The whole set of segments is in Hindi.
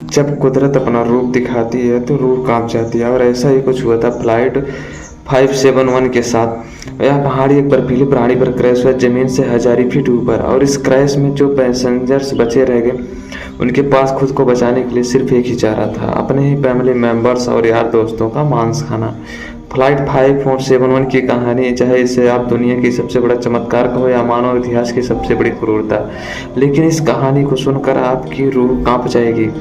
जब कुदरत अपना रूप दिखाती है तो रूह कांप जाती है। और ऐसा ही कुछ हुआ था फ्लाइट 571 के साथ। यह पहाड़ी एक बर्फीली पहाड़ी पर क्रैश हुआ, जमीन से 1000 फीट ऊपर। और इस क्रैश में जो पैसेंजर्स बचे रह गए, उनके पास खुद को बचाने के लिए सिर्फ एक ही चारा था, अपने ही फैमिली मेंबर्स और यार दोस्तों का मांस खाना। फ्लाइट 5471 की कहानी, चाहे इसे आप दुनिया की सबसे बड़ा चमत्कार कहो या मानव इतिहास की सबसे बड़ी क्रूरता, लेकिन इस कहानी को सुनकर आपकी रूह कांप जाएगी।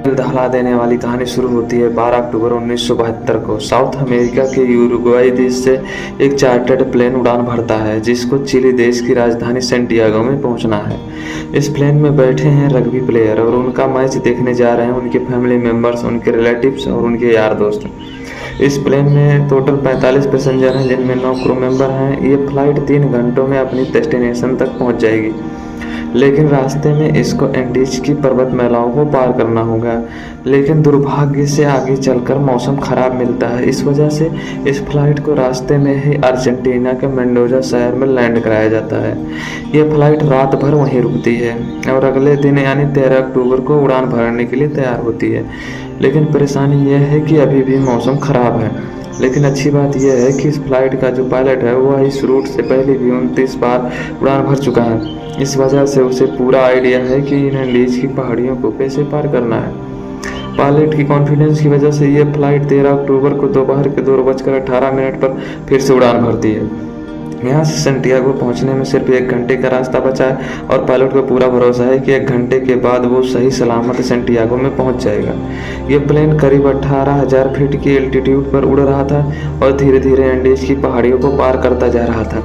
दिल दहला देने वाली कहानी शुरू होती है 12 अक्टूबर 1972 को। साउथ अमेरिका के यूरुग्वाई देश से एक चार्टर्ड प्लेन उड़ान भरता है, जिसको चिली देश की राजधानी सेंटियागो में पहुंचना है। इस प्लेन में बैठे हैं रग्बी प्लेयर और उनका मैच देखने जा रहे हैं उनके फैमिली मेम्बर्स, उनके रिलेटिव्स और उनके यार दोस्त। इस प्लेन में टोटल 45 पैसेंजर हैं, जिनमें 9 क्रू मेंबर हैं। ये फ्लाइट 3 घंटों में अपनी डेस्टिनेशन तक पहुंच जाएगी, लेकिन रास्ते में इसको एंडीज की पर्वतमालाओं को पार करना होगा। लेकिन दुर्भाग्य से आगे चलकर मौसम खराब मिलता है। इस वजह से इस फ्लाइट को रास्ते में ही अर्जेंटीना के मेंडोजा शहर में लैंड कराया जाता है। यह फ्लाइट रात भर वहीं रुकती है और अगले दिन यानी 13 अक्टूबर को उड़ान भरने के लिए तैयार होती है। लेकिन परेशानी यह है कि अभी भी मौसम खराब है। लेकिन अच्छी बात यह है कि इस फ्लाइट का जो पायलट है वह इस रूट से पहले भी 29 बार उड़ान भर चुका है। इस वजह से उसे पूरा आइडिया है कि इन एंडीज की पहाड़ियों को कैसे पार करना है। पायलट की कॉन्फिडेंस की वजह से यह फ्लाइट 13 अक्टूबर को दोपहर के 2:18 पर फिर से उड़ान भरती है। यहाँ से सेंटियागो पहुँचने में सिर्फ 1 घंटे का रास्ता बचा है और पायलट को पूरा भरोसा है कि 1 घंटे के बाद वो सही सलामत सेंटियागो में पहुँच जाएगा। ये प्लेन करीब 18,000 फीट की एल्टीट्यूड पर उड़ रहा था और धीरे धीरे एंडीज की पहाड़ियों को पार करता जा रहा था।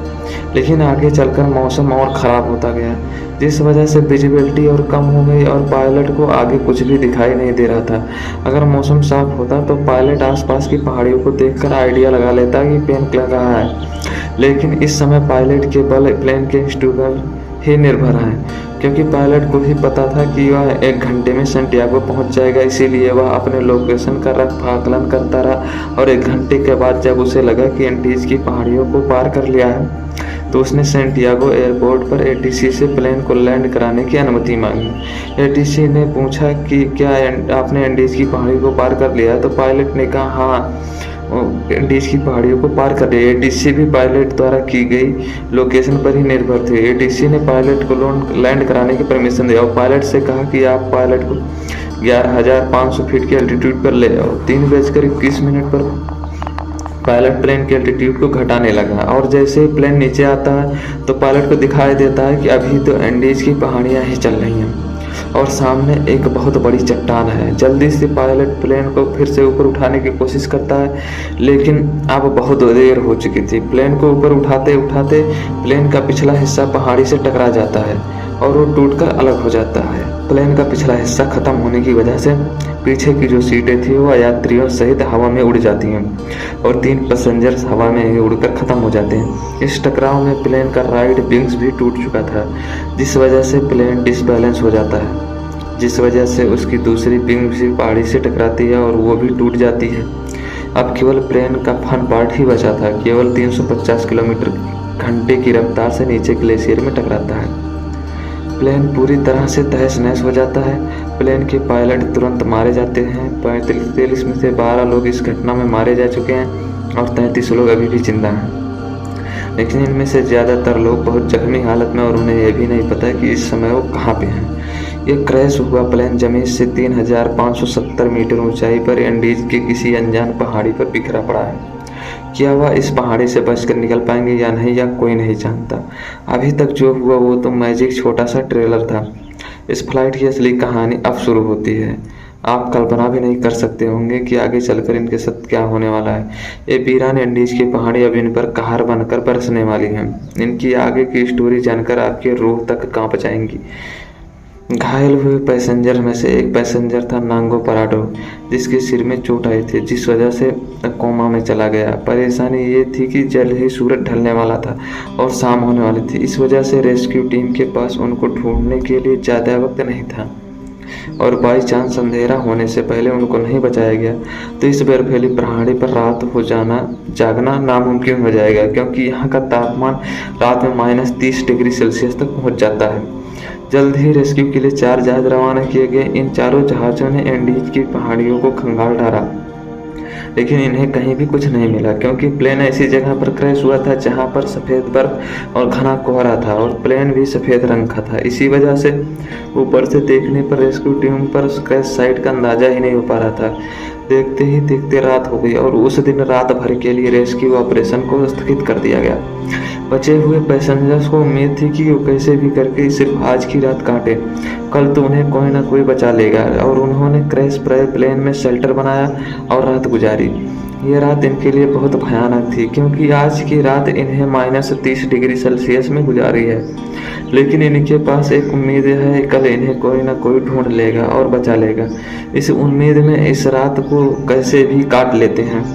लेकिन आगे चलकर मौसम और ख़राब होता गया, जिस वजह से विजिबिलिटी और कम हो गई और पायलट को आगे कुछ भी दिखाई नहीं दे रहा था। अगर मौसम साफ होता तो पायलट आसपास की पहाड़ियों को देखकर आइडिया लगा लेता कि प्लेन लग रहा है, लेकिन इस समय पायलट के बल प्लेन के इंस्ट्रूमेंट ही निर्भर हैं, क्योंकि पायलट को ही पता था कि वह 1 घंटे में सेंटियागो पहुंच जाएगा। इसीलिए वह अपने लोकेशन का आकलन करता रहा और 1 घंटे के बाद जब उसे लगा कि एंडीज की पहाड़ियों को पार कर लिया है, तो उसने सेंटियागो एयरपोर्ट पर एटीसी से प्लेन को लैंड कराने की अनुमति मांगी। एटीसी ने पूछा कि क्या आपने एंडीज की पहाड़ी को पार कर लिया है? तो पायलट ने कहा हाँ, एंडीज की पहाड़ियों को पार कर लिया। एटीसी भी पायलट द्वारा की गई लोकेशन पर ही निर्भर थे। एटीसी ने पायलट को लैंड कराने की परमिशन दिया और पायलट से कहा कि आप पायलट को 11,500 फीट की एल्टीट्यूड पर ले आओ। 3:21 पर पायलट प्लेन के एल्टीट्यूड को घटाने लगा और जैसे ही प्लेन नीचे आता है तो पायलट को दिखाई देता है कि अभी तो एंडीज की पहाड़ियाँ ही चल रही हैं और सामने एक बहुत बड़ी चट्टान है। जल्दी से पायलट प्लेन को फिर से ऊपर उठाने की कोशिश करता है, लेकिन अब बहुत देर हो चुकी थी। प्लेन को ऊपर उठाते उठाते प्लेन का पिछला हिस्सा पहाड़ी से टकरा जाता है और वो टूटकर अलग हो जाता है। प्लेन का पिछला हिस्सा खत्म होने की वजह से पीछे की जो सीटें थी वह यात्रियों सहित हवा में उड़ जाती हैं और 3 पैसेंजर्स हवा में ही उड़कर खत्म हो जाते हैं। इस टकराव में प्लेन का राइट विंग्स भी टूट चुका था, जिस वजह से प्लेन डिसबैलेंस हो जाता है, जिस वजह से उसकी दूसरी विंग भी पहाड़ी से टकराती है और वो भी टूट जाती है। अब केवल प्लेन का फन पार्ट ही बचा था। केवल 350 किलोमीटर घंटे की रफ्तार से नीचे ग्लेशियर में टकराता है। प्लेन पूरी तरह से तहस नहस हो जाता है। प्लेन के पायलट तुरंत मारे जाते हैं। 43 में से 12 लोग इस घटना में मारे जा चुके हैं और 33 लोग अभी भी जिंदा हैं। लेकिन इनमें से ज़्यादातर लोग बहुत जख्मी हालत में और उन्हें यह भी नहीं पता कि इस समय वो कहाँ पे हैं। यह क्रैश हुआ प्लेन जमीन से 3,570 मीटर ऊंचाई पर एंडीज के किसी अनजान पहाड़ी पर बिखरा पड़ा है। क्या वह इस पहाड़ी से बचकर निकल पाएंगे या नहीं, या कोई नहीं जानता। अभी तक जो हुआ वो तो मैजिक छोटा सा ट्रेलर था। इस फ्लाइट की असली कहानी अब शुरू होती है। आप कल्पना भी नहीं कर सकते होंगे कि आगे चलकर इनके साथ क्या होने वाला है। ये वीरान एंडीज की पहाड़ी अब इन पर कहर बनकर बरसने वाली हैं। इनकी आगे की स्टोरी जानकर आपकी रूह तक कांप जाएंगी। घायल हुए पैसेंजर में से एक पैसेंजर था नांगो पराडो, जिसके सिर में चोट आई थी, जिस वजह से कोमा में चला गया। परेशानी ये थी कि जल्द ही सूरज ढलने वाला था और शाम होने वाली थी। इस वजह से रेस्क्यू टीम के पास उनको ढूंढने के लिए ज़्यादा वक्त नहीं था और बाई चांस अंधेरा होने से पहले उनको नहीं बचाया गया तो इस बर्फीली पहाड़ी पर रात हो जागना नामुमकिन हो जाएगा, क्योंकि यहाँ का तापमान रात में -30 डिग्री सेल्सियस तक पहुँच जाता है। जल्द ही रेस्क्यू के लिए 4 जहाज रवाना किए गए। इन चारों जहाज़ों ने एंडीज की पहाड़ियों को खंगाल डाला, लेकिन इन्हें कहीं भी कुछ नहीं मिला, क्योंकि प्लेन ऐसी जगह पर क्रैश हुआ था जहां पर सफ़ेद बर्फ और घना कोहरा था और प्लेन भी सफ़ेद रंग का था। इसी वजह से ऊपर से देखने पर रेस्क्यू टीम पर क्रैश साइट का अंदाजा ही नहीं हो पा रहा था। देखते ही देखते रात हो गई और उस दिन रात भर के लिए रेस्क्यू ऑपरेशन को स्थगित कर दिया गया। बचे हुए पैसेंजर्स को उम्मीद थी कि वो कैसे भी करके सिर्फ आज की रात काटे, कल तो उन्हें कोई ना कोई बचा लेगा, और उन्होंने क्रैश प्लेन में शेल्टर बनाया और रात गुजारी। ये रात इनके लिए बहुत भयानक थी, क्योंकि आज की रात इन्हें -30 डिग्री सेल्सियस में गुजारी है। लेकिन इनके पास एक उम्मीद है, कल इन्हें कोई ना कोई ढूंढ लेगा और बचा लेगा। इस उम्मीद में इस रात को कैसे भी काट लेते हैं,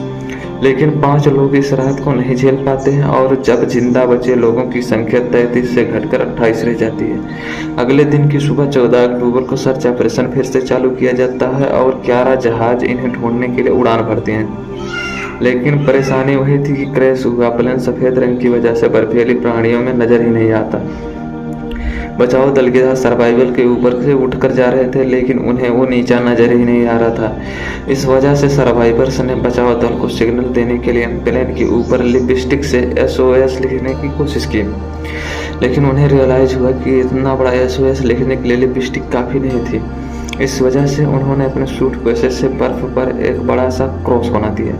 लेकिन 5 लोग इस रात को नहीं झेल पाते हैं और जब जिंदा बचे लोगों की संख्या 33 से घटकर 28 रह जाती है। अगले दिन की सुबह 14 अक्टूबर को सर्च ऑपरेशन फिर से चालू किया जाता है और 11 जहाज इन्हें ढूंढने के लिए उड़ान भरते हैं। लेकिन परेशानी वही थी कि क्रैश हुआ प्लेन सफ़ेद रंग की वजह से बर्फीली प्राणियों में नजर ही नहीं आता। बचाव दल के साथ सर्वाइवल के ऊपर से उठकर जा रहे थे, लेकिन उन्हें वो नीचा नजर ही नहीं आ रहा था। इस वजह से सर्वाइवर्स ने बचाव दल को सिग्नल देने के लिए प्लेन के ऊपर लिपस्टिक से SOS लिखने की कोशिश की, लेकिन उन्हें रियलाइज हुआ कि इतना बड़ा SOS लिखने के लिए लिपस्टिक काफ़ी नहीं थी। इस वजह से उन्होंने अपने सूट केसेस से बर्फ पर एक बड़ा सा क्रॉस बना दिया,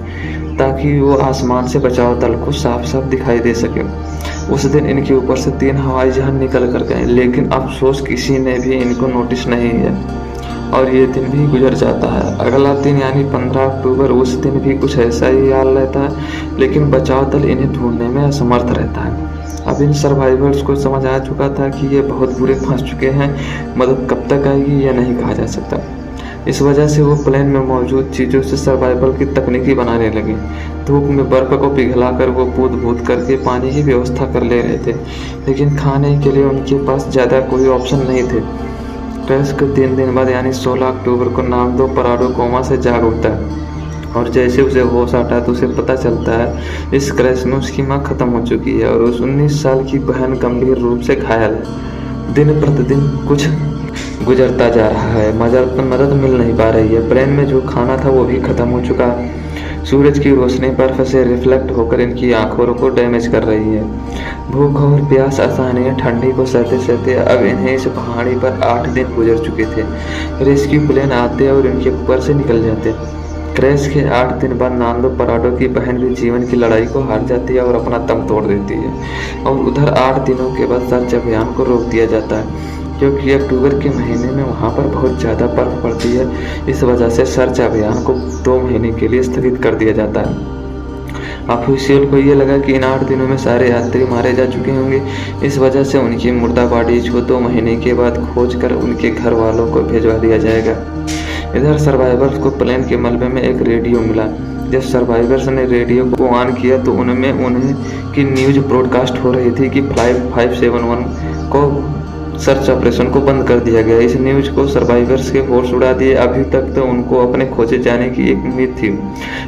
ताकि वो आसमान से बचाव दल को साफ साफ दिखाई दे सके। उस दिन इनके ऊपर से 3 हवाई जहाज निकल कर गए, लेकिन अफसोस किसी ने भी इनको नोटिस नहीं है और ये दिन भी गुजर जाता है। अगला दिन यानी 15 अक्टूबर, उस दिन भी कुछ ऐसा ही हाल रहता है, लेकिन बचाव दल इन्हें ढूंढने में असमर्थ रहता है। अब इन सर्वाइवर्स को समझ आ चुका था कि ये बहुत बुरे फंस चुके हैं, मदद कब तक आएगी यह नहीं कहा जा सकता। इस वजह से वो प्लेन में मौजूद चीज़ों से सर्वाइवल की तकनीकी बनाने लगे। धूप में बर्फ को पिघलाकर वो कूद करके पानी की व्यवस्था कर ले रहे थे, लेकिन खाने के लिए उनके पास ज़्यादा कोई ऑप्शन नहीं थे। क्रैश के 3 दिन बाद यानी 16 अक्टूबर को नार्डो पराडो कोमा से जाग उठता है और जैसे उसे होश आता है तो उसे पता चलता है इस क्रैश में उसकी माँ खत्म हो चुकी है और उस 19 साल की बहन गंभीर रूप से घायल है। दिन प्रतिदिन कुछ गुजरता जा रहा है, मदद मिल नहीं पा रही है। प्लेन में जो खाना था वो भी खत्म हो चुका है। सूरज की रोशनी बर्फ से रिफ्लेक्ट होकर इनकी आंखों को डैमेज कर रही है। भूख और प्यास आसानी ठंडी को सहते सहते अब इन्हें इस पहाड़ी पर 8 दिन गुजर चुके थे। रेस्क्यू प्लेन आते और इनके ऊपर से निकल जाते। क्रैश के 8 दिन बाद नार्डो पराडो की बहन भी जीवन की लड़ाई को हार जाती है और अपना दम तोड़ देती है। और उधर 8 दिनों के बाद सर्च अभियान को रोक दिया जाता है, क्योंकि अक्टूबर के महीने में वहाँ पर बहुत ज़्यादा बर्फ पड़ती है। इस वजह से सर्च अभियान को 2 महीने के लिए स्थगित कर दिया जाता है। ऑफिशियल को ये लगा कि इन 8 दिनों में सारे यात्री मारे जा चुके होंगे। इस वजह से उनकी मुर्दा बॉडीज को 2 महीने के बाद खोज कर उनके घर वालों को भिजवा दिया जाएगा। इधर सर्वाइवर्स को प्लेन के मलबे में एक रेडियो मिला। जब सर्वाइवर्स ने रेडियो को ऑन किया तो उनमें उन्हें की न्यूज ब्रॉडकास्ट हो रही थी कि फ्लाइट 571 को सर्च ऑपरेशन को बंद कर दिया गया। इस न्यूज को सर्वाइवर्स के होश उड़ा दिए। अभी तक तो उनको अपने खोजे जाने की एक उम्मीद थी,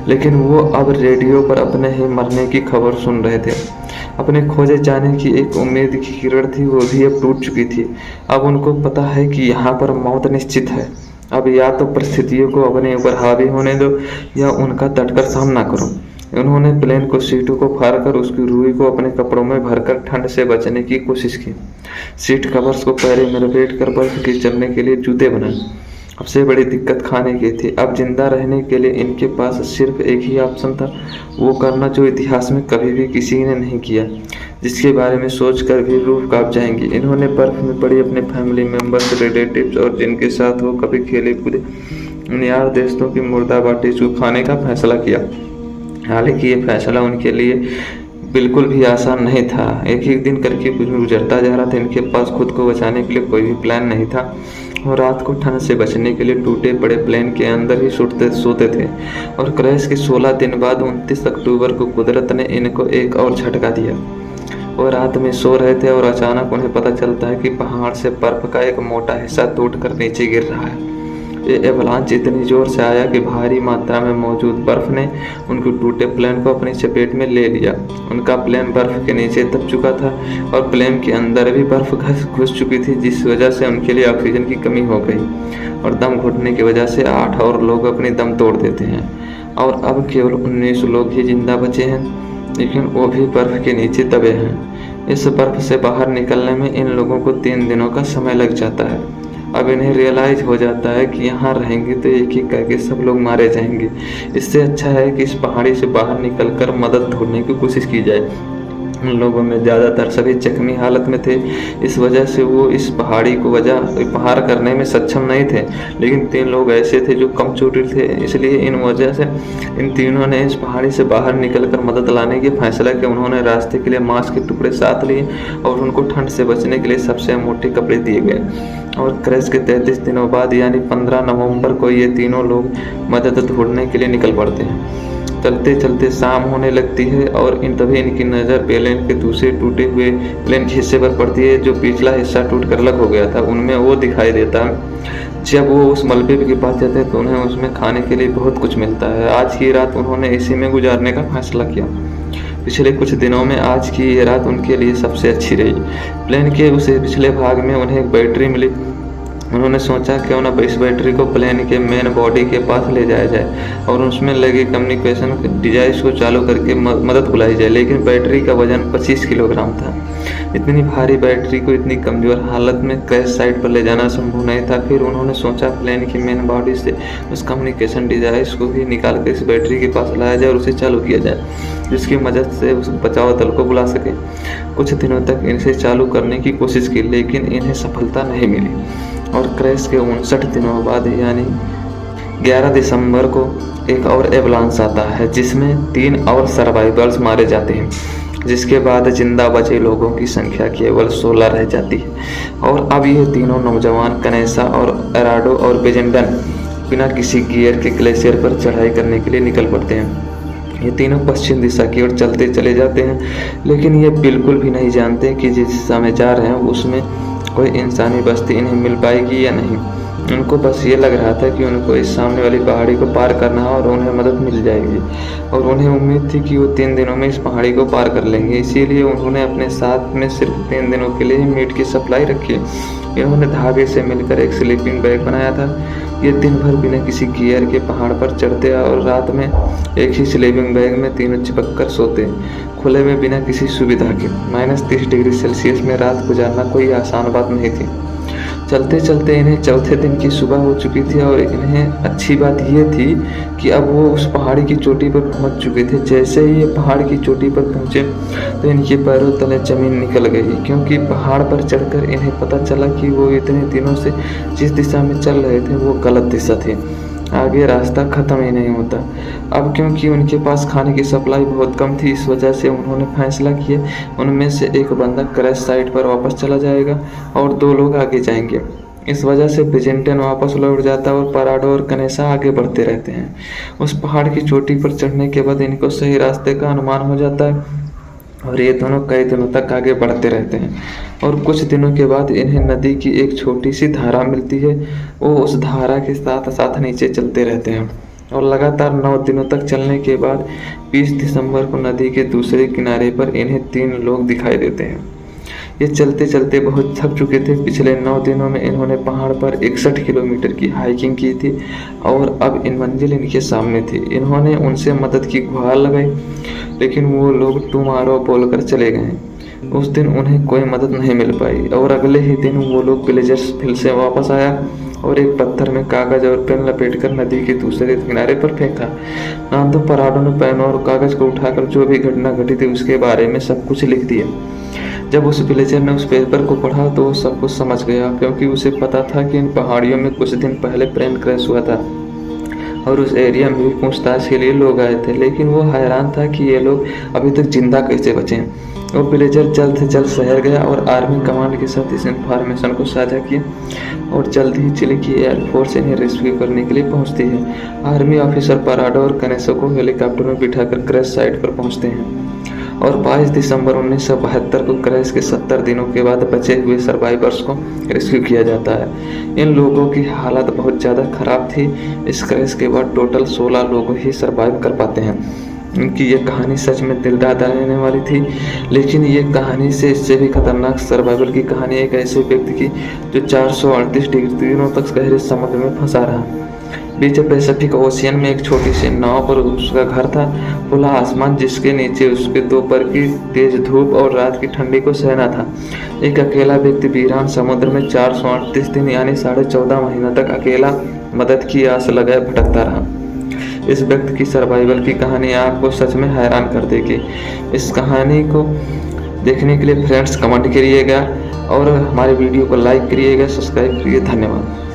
लेकिन वो अब रेडियो पर अपने ही मरने की खबर सुन रहे थे। अपने खोजे जाने की एक उम्मीद की किरण थी, वो भी अब टूट चुकी थी। अब उनको पता है कि यहाँ पर मौत निश्चित है। अब या तो परिस्थितियों को अपने ऊपर हावी होने दो या उनका डटकर सामना करो। उन्होंने प्लेन को सीटों को फाड़कर उसकी रुई को अपने कपड़ों में भरकर ठंड से बचने की कोशिश की। सीट कवर्स को पैरों में लपेट कर बर्फ के चलने के लिए जूते बनाए। सबसे बड़ी दिक्कत खाने की थी। अब जिंदा रहने के लिए इनके पास सिर्फ एक ही ऑप्शन था, वो करना जो इतिहास में कभी भी किसी ने नहीं किया, जिसके बारे में सोचकर भी रूह कांप जाएंगी। इन्होंने बर्फ में पड़ी अपने फैमिली मेंबर्स, रिलेटिव्स और जिनके साथ वो कभी खेले कूदे उन यार दोस्तों की मुर्दा बाटी को खाने का फैसला किया। हालांकि ये फैसला उनके लिए बिल्कुल भी आसान नहीं था। एक दिन करके गुजरता जा रहा था। इनके पास खुद को बचाने के लिए कोई भी प्लान नहीं था और रात को ठंड से बचने के लिए टूटे पड़े प्लेन के अंदर ही सोते थे। और क्रैश के 16 दिन बाद 29 अक्टूबर को कुदरत ने इनको एक और झटका दिया। वो रात में सो रहे थे और अचानक उन्हें पता चलता है कि पहाड़ से बर्फ का एक मोटा हिस्सा टूट कर नीचे गिर रहा है। ये एवलांच इतनी जोर से आया कि भारी मात्रा में मौजूद बर्फ ने उनके टूटे प्लेन को अपनी चपेट में ले लिया। उनका प्लेन बर्फ के नीचे दब चुका था और प्लेन के अंदर भी बर्फ घुस चुकी थी, जिस वजह से उनके लिए ऑक्सीजन की कमी हो गई और दम घुटने की वजह से 8 और लोग अपनी दम तोड़ देते हैं और अब केवल 19 लोग ही जिंदा बचे हैं, लेकिन वो भी बर्फ के नीचे दबे हैं। इस बर्फ से बाहर निकलने में इन लोगों को 3 दिनों का समय लग जाता है। अब इन्हें रियलाइज हो जाता है कि यहाँ रहेंगे तो एक एक करके सब लोग मारे जाएंगे। इससे अच्छा है कि इस पहाड़ी से बाहर निकलकर मदद ढूंढने की कोशिश की जाए। उन लोगों में ज़्यादातर सभी जख्मी हालत में थे, इस वजह से वो इस पहाड़ी को पार करने में सक्षम नहीं थे, लेकिन 3 लोग ऐसे थे जो कम चोटिल थे। इसलिए इन वजह से इन तीनों ने इस पहाड़ी से बाहर निकलकर मदद लाने की फैसला किया। उन्होंने रास्ते के लिए मांस के टुकड़े साथ लिए और उनको ठंड से बचने के लिए सबसे मोटे कपड़े दिए गए। और क्रैश के 33 दिनों बाद यानी 15 नवंबर को ये तीनों लोग मदद ढूंढने के लिए निकल पड़ते हैं। चलते चलते शाम होने लगती है और तभी इनकी नज़र प्लेन के दूसरे टूटे हुए प्लेन के हिस्से पर पड़ती है, जो पिछला हिस्सा टूट कर अलग हो गया था। उनमें वो दिखाई देता है। जब वो उस मलबे के पास जाते हैं तो उन्हें उसमें खाने के लिए बहुत कुछ मिलता है। आज की रात उन्होंने इसी में गुजारने का फैसला किया। पिछले कुछ दिनों में आज की ये रात उनके लिए सबसे अच्छी रही। प्लेन के उस पिछले भाग में उन्हें एक बैटरी मिली। उन्होंने सोचा क्यों ना इस बैटरी को प्लेन के मेन बॉडी के पास ले जाया जाए और उसमें लगे कम्युनिकेशन डिवाइस को चालू करके मदद बुलाई जाए, लेकिन बैटरी का वजन 25 किलोग्राम था। इतनी भारी बैटरी को इतनी कमज़ोर हालत में क्रैश साइट पर ले जाना संभव नहीं था। फिर उन्होंने सोचा प्लेन की मेन बॉडी से उस कम्युनिकेशन डिवाइस को भी निकाल कर इस बैटरी के पास लाया जाए और उसे चालू किया जाए, जिसकी मदद से उस बचाव दल को बुला सके। कुछ दिनों तक इसे चालू करने की कोशिश की, लेकिन इन्हें सफलता नहीं मिली और क्रैश के 59 दिनों बाद यानी 11 दिसंबर को एक और एवलांस आता है, जिसमें 3 और सर्वाइवर्स मारे जाते हैं, जिसके बाद जिंदा बचे लोगों की संख्या केवल 16 रह जाती है। और अब ये तीनों नौजवान कनेसा और एराडो और बेजेंडन बिना किसी गियर के ग्लेशियर पर चढ़ाई करने के लिए निकल पड़ते हैं। ये तीनों पश्चिम दिशा की ओर चलते चले जाते हैं, लेकिन ये बिल्कुल भी नहीं जानते कि जिस दिशा में जा रहे हैं उसमें कोई इंसानी बस्ती इन्हें मिल पाएगी या नहीं। उनको बस ये लग रहा था कि उनको इस सामने वाली पहाड़ी को पार करना है और उन्हें मदद मिल जाएगी, और उन्हें उम्मीद थी कि वो 3 दिनों में इस पहाड़ी को पार कर लेंगे। इसीलिए उन्होंने अपने साथ में सिर्फ 3 दिनों के लिए मीट की सप्लाई रखी। इन्होंने धागे से मिलकर एक स्लीपिंग बैग बनाया था। ये दिन भर बिना किसी गियर के पहाड़ पर चढ़ते और रात में एक ही स्लीपिंग बैग में तीनों चिपक कर सोते, खुले में बिना किसी सुविधा के। -30 डिग्री सेल्सियस में रात गुजारना कोई आसान बात नहीं थी। चलते चलते इन्हें चौथे दिन की सुबह हो चुकी थी और इन्हें अच्छी बात यह थी कि अब वो उस पहाड़ी की चोटी पर पहुंच चुके थे। जैसे ही ये पहाड़ की चोटी पर पहुंचे तो इनके पैरों तले जमीन निकल गई, क्योंकि पहाड़ पर चढ़कर इन्हें पता चला कि वो इतने दिनों से जिस दिशा में चल रहे थे वो गलत दिशा थी। आगे रास्ता ख़त्म ही नहीं होता। अब क्योंकि उनके पास खाने की सप्लाई बहुत कम थी, इस वजह से उन्होंने फैसला किया उनमें से एक बंदा क्रैश साइट पर वापस चला जाएगा और 2 लोग आगे जाएंगे। इस वजह से बेजेंटन वापस लौट जाता है और पराडो और कनेसा आगे बढ़ते रहते हैं। उस पहाड़ की चोटी पर चढ़ने के बाद इनको सही रास्ते का अनुमान हो जाता है और ये दोनों कई दिनों तक आगे बढ़ते रहते हैं। और कुछ दिनों के बाद इन्हें नदी की एक छोटी सी धारा मिलती है। वो उस धारा के साथ साथ नीचे चलते रहते हैं और लगातार 9 दिनों तक चलने के बाद 20 दिसंबर को नदी के दूसरे किनारे पर इन्हें 3 लोग दिखाई देते हैं। ये चलते चलते बहुत थक चुके थे। पिछले 9 दिनों में इन्होंने पहाड़ पर 61 किलोमीटर की हाइकिंग की थी और अब इन मंजिल इनके सामने थी। इन्होंने उनसे मदद की गुहार लगाई, लेकिन वो लोग टुमारो बोलकर चले गए। उस दिन उन्हें कोई मदद नहीं मिल पाई और अगले ही दिन वो लोग विलेजर्स फिर से वापस आया और एक पत्थर में कागज और पेन लपेटकर नदी के दूसरे किनारे पर फेंका। नांदो पराडो ने पेन और कागज को उठाकर जो भी घटना घटी थी उसके बारे में सब कुछ लिख दिया। जब उस विलेजर ने उस पेपर को पढ़ा तो वो सब कुछ समझ गया, क्योंकि उसे पता था कि इन पहाड़ियों में कुछ दिन पहले प्लेन क्रैश हुआ था और उस एरिया में भी पूछताछ के लिए लोग आए थे, लेकिन वो हैरान था कि ये लोग अभी तक जिंदा कैसे बचे हैं। और विलेजर जल्द से जल्द शहर गया और आर्मी कमांड के साथ इस इन्फॉर्मेशन को साझा किया और जल्द ही चिली की एयरफोर्स इन्हें रेस्क्यू करने के लिए पहुंचती है। आर्मी ऑफिसर पराडो और कनेसो को हेलीकॉप्टर में बिठाकर क्रैश साइट पर पहुंचते हैं और 22 दिसंबर 1972 को क्रैश के 70 दिनों के बाद बचे हुए सर्वाइवर्स को रेस्क्यू किया जाता है। इन लोगों की हालत बहुत ज़्यादा ख़राब थी। इस क्रैश के बाद टोटल 16 लोग ही सर्वाइव कर पाते हैं। इनकी ये कहानी सच में दिल दहला देने वाली थी, लेकिन ये कहानी से इससे भी खतरनाक सर्वाइवल की कहानी एक ऐसे व्यक्ति की जो 438 दिनों तक गहरे समुद्र में फंसा रहा। बीच पैसिफिक ओशियन में एक छोटी सी नाव पर उसका घर था, खुला आसमान जिसके नीचे उसके दोपहर की तेज धूप और रात की ठंडी को सहना था। एक अकेला व्यक्ति वीरान समुद्र में 438 दिन यानी 14.5 महीनों तक अकेला मदद की आस लगाए भटकता रहा। इस व्यक्ति की सर्वाइवल की कहानी आपको सच में हैरान कर देगी। इस कहानी को देखने के लिए फ्रेंड्स कमेंट करिएगा और हमारे वीडियो को लाइक करिएगा, सब्सक्राइब करिए। धन्यवाद।